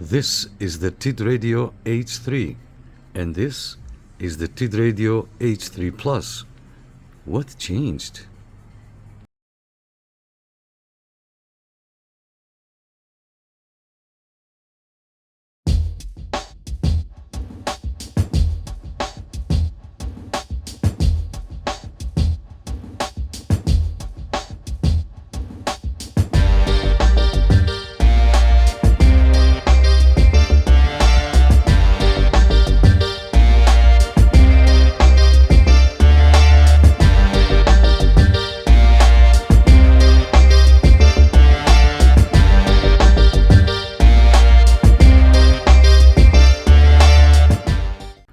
This is the TIDRADIO H3, and this is the TIDRADIO H3 PLUS. What changed?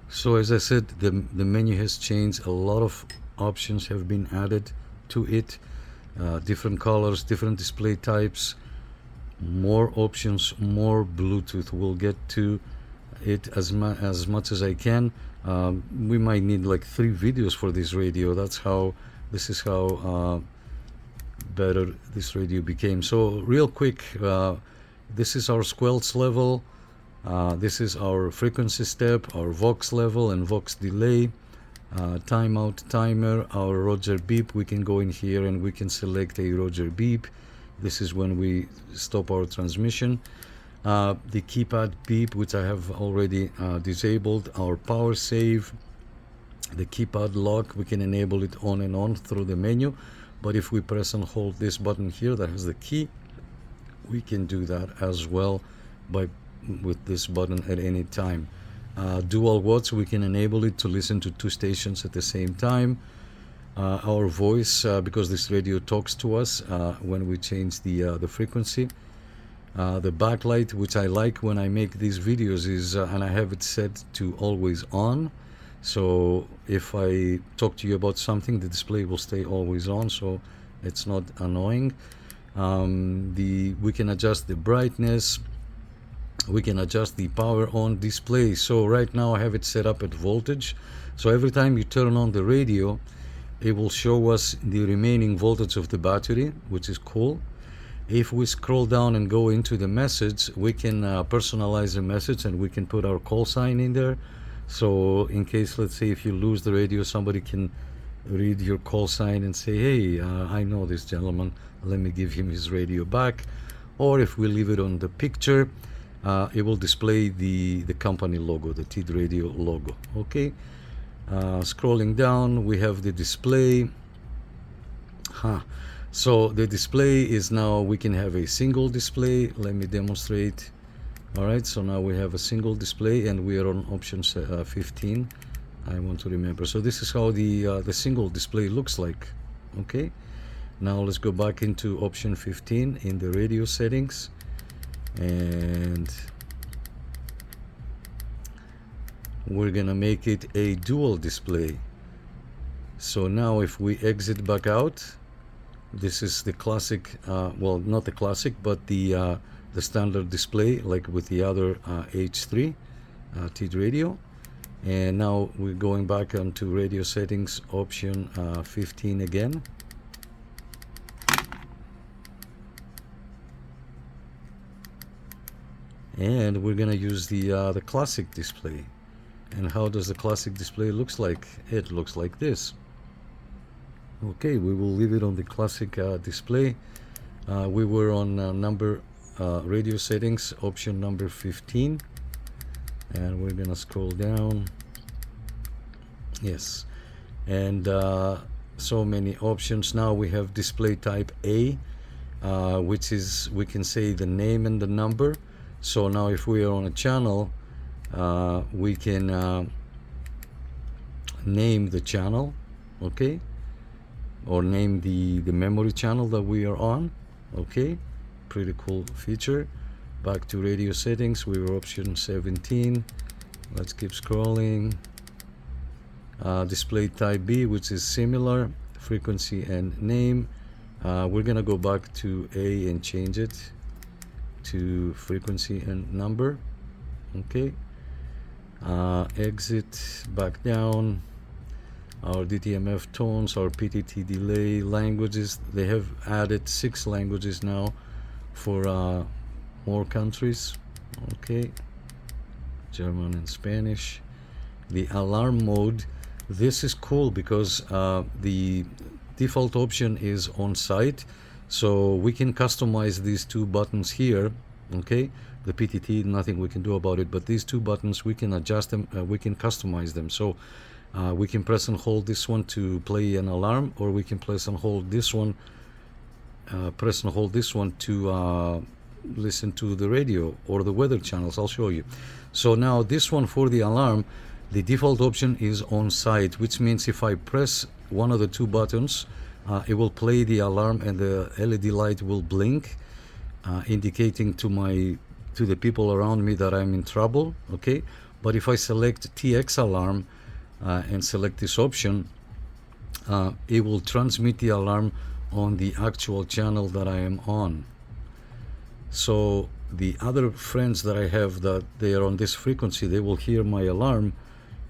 So as I said, the menu has changed. A lot of options have been added to it. Different colors, different display types, more options, more Bluetooth. We'll get to it as much as I can. We might need like 3 videos for this radio. This is how better this radio became. So real quick, this is our squelch level. This is our frequency step, our Vox level and Vox delay, timeout timer, our Roger beep. We can go in here and we can select a Roger beep. This is when we stop our transmission. The keypad beep, which I have already disabled, our power save, the keypad lock, we can enable it on and on through the menu. But if we press and hold this button here that has the key, we can do that as well with this button at any time. Dual watch, we can enable it to listen to 2 stations at the same time. Our voice, because this radio talks to us when we change the frequency. The backlight, which I like when I make these videos, is and I have it set to always on. So if I talk to you about something, the display will stay always on, so it's not annoying. We can adjust the brightness. We can adjust the power on display. So right now I have it set up at voltage. So every time you turn on the radio, it will show us the remaining voltage of the battery, which is cool. If we scroll down and go into the message, we can personalize the message and we can put our call sign in there. So in case, let's say, if you lose the radio, somebody can read your call sign and say, hey, I know this gentleman, let me give him his radio back. Or if we leave it on the picture, it will display the company logo, the TIDRADIO logo. Okay, scrolling down, we have the display. So the display is now, we can have a single display. Let me demonstrate. All right, so now we have a single display and we are on option 15. I want to remember. So this is how the single display looks like. Okay, now let's go back into option 15 in the radio settings. And we're gonna make it a dual display. So now if we exit back out, this is the classic, well, not the classic, but the standard display, like with the other H3 TIDRADIO. And now we're going back onto radio settings, option 15 again. And we're gonna use the classic display. And how does the classic display looks like? It looks like this. Okay, we will leave it on the classic display. We were on radio settings, option number 15, and we're gonna scroll down. Yes, and so many options. Now we have display type A, which is, we can say the name and the number. So now if we are on a channel, we can name the channel, okay, or name the memory channel that we are on. Okay, pretty cool feature. Back to radio settings, we were option 17. Let's keep scrolling. Display type B, which is similar, frequency and name. We're gonna go back to A and change it to frequency and number. Okay, exit, back down. Our DTMF tones, our PTT delay, languages, they have added 6 languages now for more countries. Okay, German and Spanish. The alarm mode, this is cool because the default option is on site, so we can customize these two buttons here. Okay, the PTT, nothing we can do about it, but these two buttons, we can adjust them, we can customize them. So we can press and hold this one to play an alarm, or we can press and hold this one, to listen to the radio or the weather channels. I'll show you. So now this one for the alarm, the default option is on site, which means if I press one of the two buttons, it will play the alarm and the LED light will blink, indicating to the people around me that I'm in trouble. Okay, but if I select TX alarm and select this option, it will transmit the alarm on the actual channel that I am on. So the other friends that I have that they are on this frequency, they will hear my alarm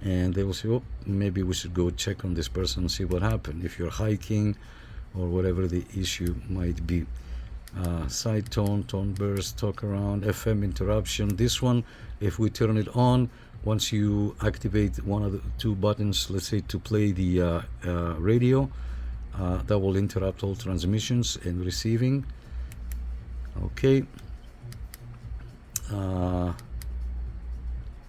and they will say, oh, maybe we should go check on this person and see what happened, if you're hiking or whatever the issue might be. Side tone, tone burst, talk around, FM interruption. This one, if we turn it on, once you activate one of the two buttons, let's say to play the radio, that will interrupt all transmissions and receiving. Okay.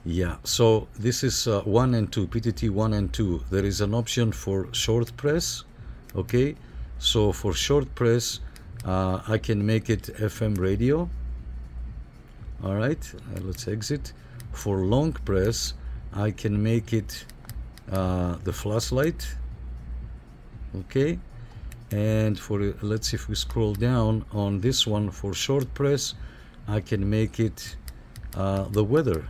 Yeah, so this is 1 and 2, PTT 1 and 2. There is an option for short press. Okay, so for short press, I can make it FM radio. All right, let's exit. For long press, I can make it the flashlight. Okay, and for, let's see, if we scroll down on this one, for short press, I can make it the weather.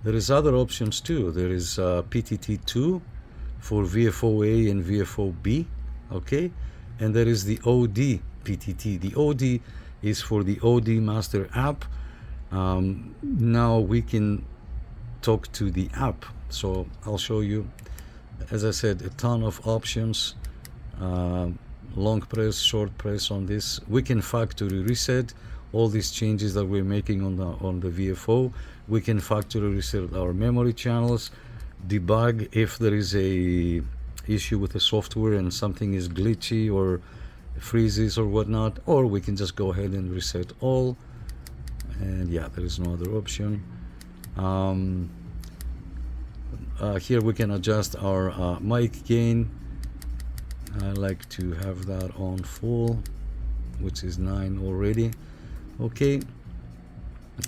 There is other options too. There is PTT2 for VFO-A and VFO-B, okay? And there is the OD PTT. The OD is for the OD Master app. Now we can talk to the app. So I'll show you, as I said, a ton of options. Long press, short press on this. We can factory reset all these changes that we're making on the VFO. We can factory reset our memory channels, debug if there is a issue with the software and something is glitchy or freezes or whatnot, or we can just go ahead and reset all. And yeah, there is no other option. Here we can adjust our mic gain. I like to have that on full, which is 9 already. Okay,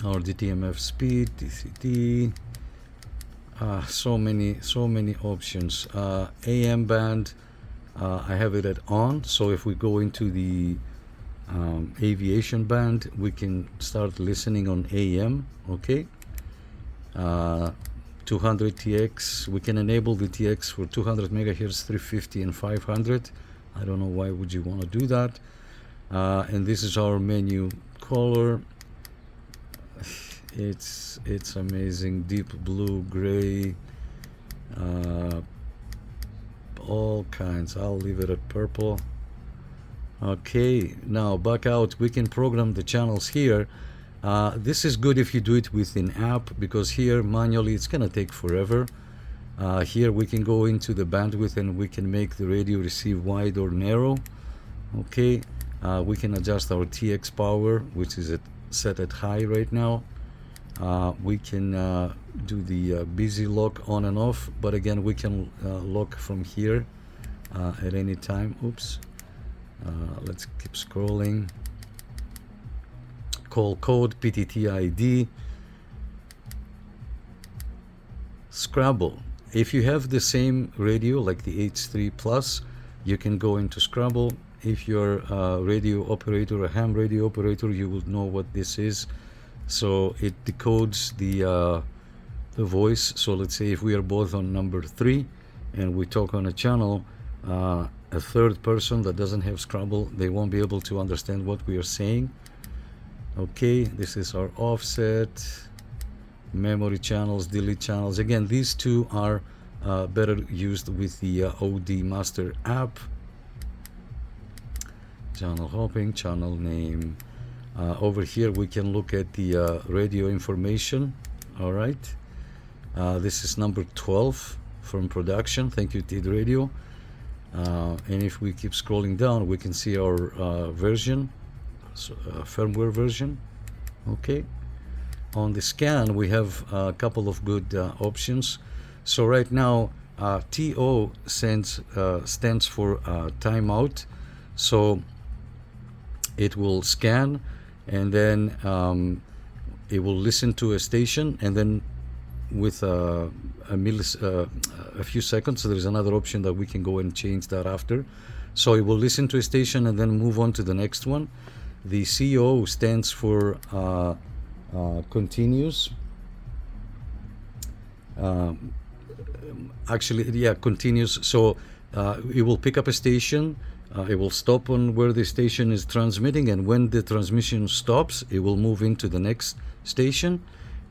our DTMF speed, DCT, so many options. AM band, I have it at on, so if we go into the aviation band, we can start listening on AM. Okay, 200 TX, we can enable the TX for 200 megahertz, 350 and 500. I don't know why would you want to do that. And this is our menu color. It's amazing. Deep blue, gray, all kinds. I'll leave it at purple. Okay, now back out. We can program the channels here. This is good if you do it with an app, because here manually it's gonna take forever. Here we can go into the bandwidth and we can make the radio receive wide or narrow. Okay, we can adjust our TX power, which is set at high right now. We can do the busy lock on and off, but again we can lock from here at any time. Oops. Let's keep scrolling. Call code, PTT ID, Scrabble. If you have the same radio like the H3 Plus, you can go into Scrabble. If you're a radio operator, a ham radio operator, you will know what this is. So it decodes the voice. So let's say if we are both on number 3 and we talk on a channel, a third person that doesn't have Scrabble, they won't be able to understand what we are saying. Okay, this is our offset, memory channels, delete channels. Again, these two are better used with the OD Master app. channel hopping, channel name. Over here we can look at the radio information. All right, this is number 12 from production. Thank you, TIDRADIO. And if we keep scrolling down, we can see our version, firmware version. Okay, on the scan we have a couple of good options. So right now TO stands for timeout, so it will scan, and then it will listen to a station, and then with a few seconds, so there's another option that we can go and change that after. So it will listen to a station and then move on to the next one. The CO stands for continuous. Continuous. So it will pick up a station, it will stop on where the station is transmitting, and when the transmission stops, it will move into the next station.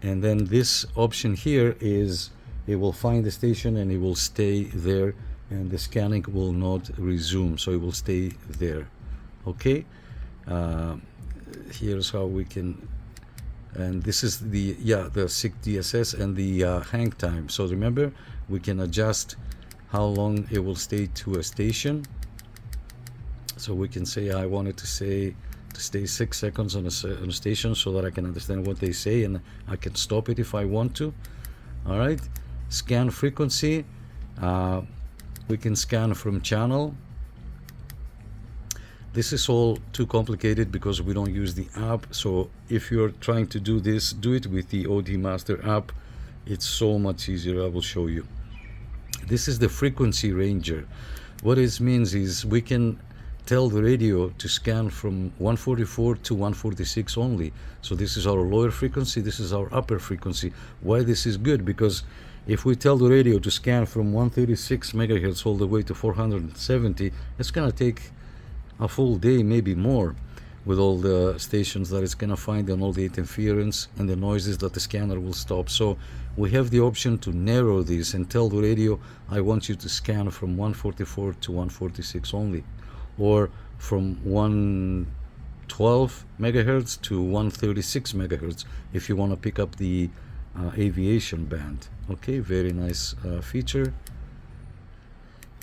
And then this option here is it will find the station and it will stay there, and the scanning will not resume, so it will stay there. Okay, here's how we can, and this is the SIG DSS and the hang time. So remember, we can adjust how long it will stay to a station. So we can say I wanted to stay 6 seconds on a station, so that I can understand what they say, and I can stop it if I want to. All right, scan frequency. We can scan from channel. This is all too complicated because we don't use the app. So if you're trying to do this, do it with the OD Master app. It's so much easier. I will show you. This is the frequency ranger. What it means is we can tell the radio to scan from 144 to 146 only. So this is our lower frequency, this is our upper frequency. Why this is good? Because if we tell the radio to scan from 136 megahertz all the way to 470, it's gonna take a full day, maybe more, with all the stations that it's gonna find and all the interference and the noises that the scanner will stop. So we have the option to narrow this and tell the radio, I want you to scan from 144 to 146 only, or from 112 megahertz to 136 megahertz if you want to pick up the aviation band. Okay, very nice feature.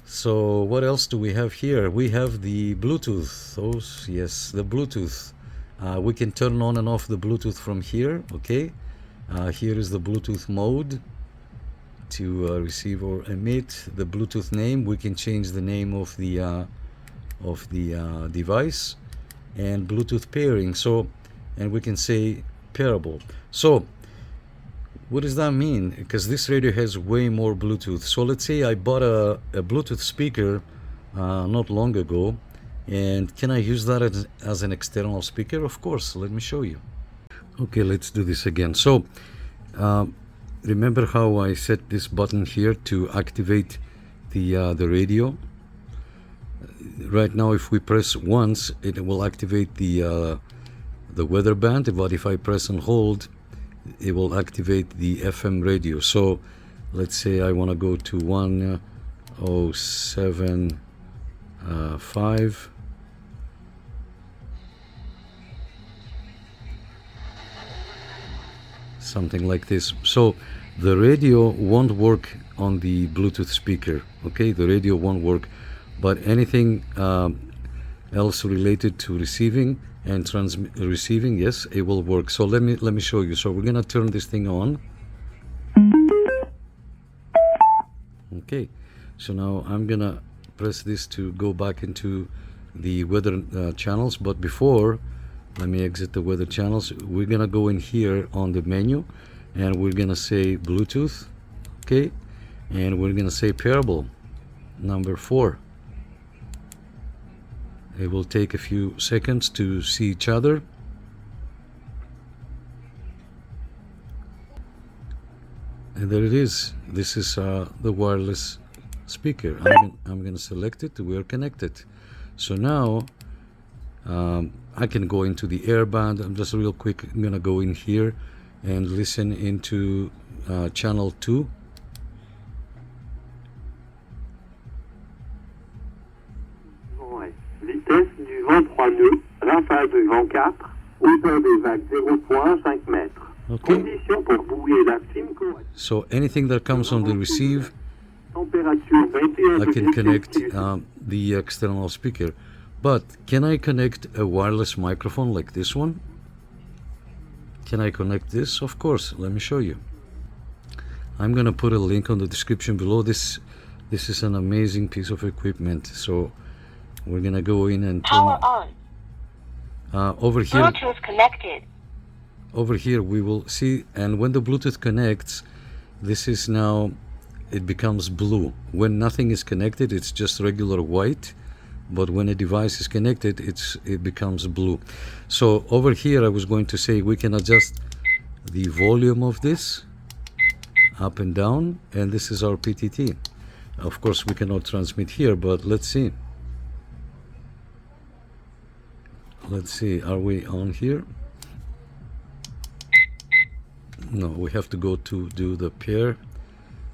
So what else do we have here? We have the Bluetooth. Oh yes, the Bluetooth. We can turn on and off the Bluetooth from here. Okay, here is the Bluetooth mode to receive or emit. The Bluetooth name, we can change the name of the device, and Bluetooth pairing. So, and we can say pairable. So what does that mean? Because this radio has way more Bluetooth. So let's say I bought a Bluetooth speaker not long ago, and can I use that as an external speaker? Of course, let me show you. Okay, let's do this again. So remember how I set this button here to activate the radio? Right now, if we press once, it will activate the weather band, but if I press and hold, it will activate the FM radio. So let's say I want to go to 107.5. Something like this. So the radio won't work on the Bluetooth speaker. Okay, the radio won't work, but anything else related to receiving and receiving, yes, it will work. So let me show you. So we're gonna turn this thing on. Okay, so now I'm gonna press this to go back into the weather channels, but before, let me exit the weather channels. We're gonna go in here on the menu, and we're gonna say Bluetooth. Okay, and we're gonna say pairable number 4. It will take a few seconds to see each other. And there it is. This is the wireless speaker. I'm going to select it. We are connected. So now I can go into the airband. I'm just real quick. I'm going to go in here and listen into channel 2. Vitesse du vent nœuds, rafale de vent 4, hauteur des vagues 0,5 mètres. Okay. Conditions pour bouiller la SIM correcte. So anything that comes on the receive, Température 21 I can degrés connect Celsius. the external speaker. But can I connect a wireless microphone like this one? Can I connect this? Of course. Let me show you. I'm gonna put a link on the description below. This is an amazing piece of equipment. So we're gonna go in and Power on. over here. Bluetooth connected. Over here we will see, and when the Bluetooth connects, this is now, it becomes blue. When nothing is connected, it's just regular white, but when a device is connected, it becomes blue. So over here I was going to say we can adjust the volume of this up and down, and this is our PTT. Of course we cannot transmit here, but let's see. Let's see, are we on here? No, we have to go to do the pair.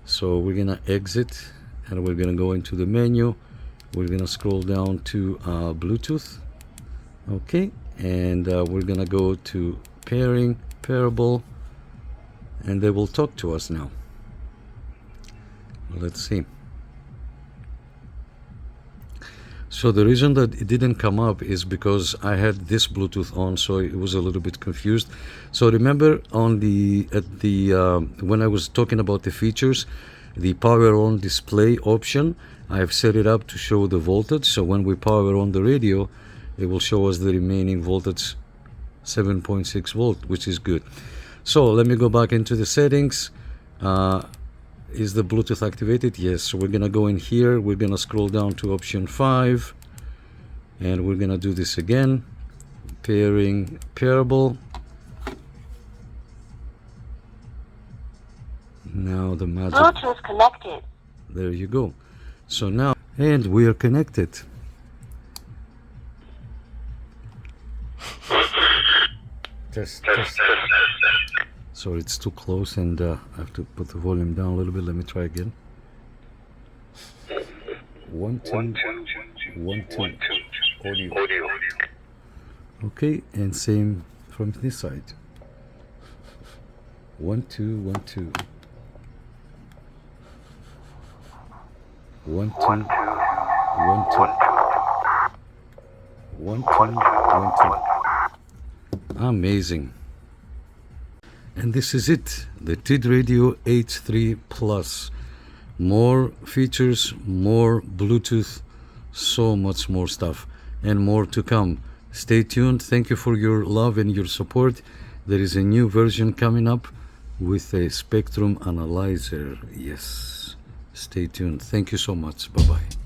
So we're gonna exit and we're gonna go into the menu. We're gonna scroll down to Bluetooth. Okay, and we're gonna go to pairing, pairable, and they will talk to us now. Let's see. So the reason that it didn't come up is because I had this Bluetooth on, so it was a little bit confused. So remember on when I was talking about the features, the power on display option, I've set it up to show the voltage. So when we power on the radio, it will show us the remaining voltage, 7.6 volt, which is good. So let me go back into the settings. Is the Bluetooth activated? Yes. So we're gonna go in here, we're gonna scroll down to option 5, and we're gonna do this again. Pairing, pairable. Now the magic. Bluetooth connected. There you go. So now, and we are connected. Test. Sorry, it's too close, and I have to put the volume down a little bit. Let me try again. 1 2 1 2 audio. Okay, and same from this side. 1 2 1 2 1 2 1 2 1 2 1 2. Amazing. And this is it, the TIDRADIO H3 Plus. More features, more Bluetooth, so much more stuff, and more to come. Stay tuned. Thank you for your love and your support. There is a new version coming up with a spectrum analyzer. Yes, stay tuned. Thank you so much. Bye-bye.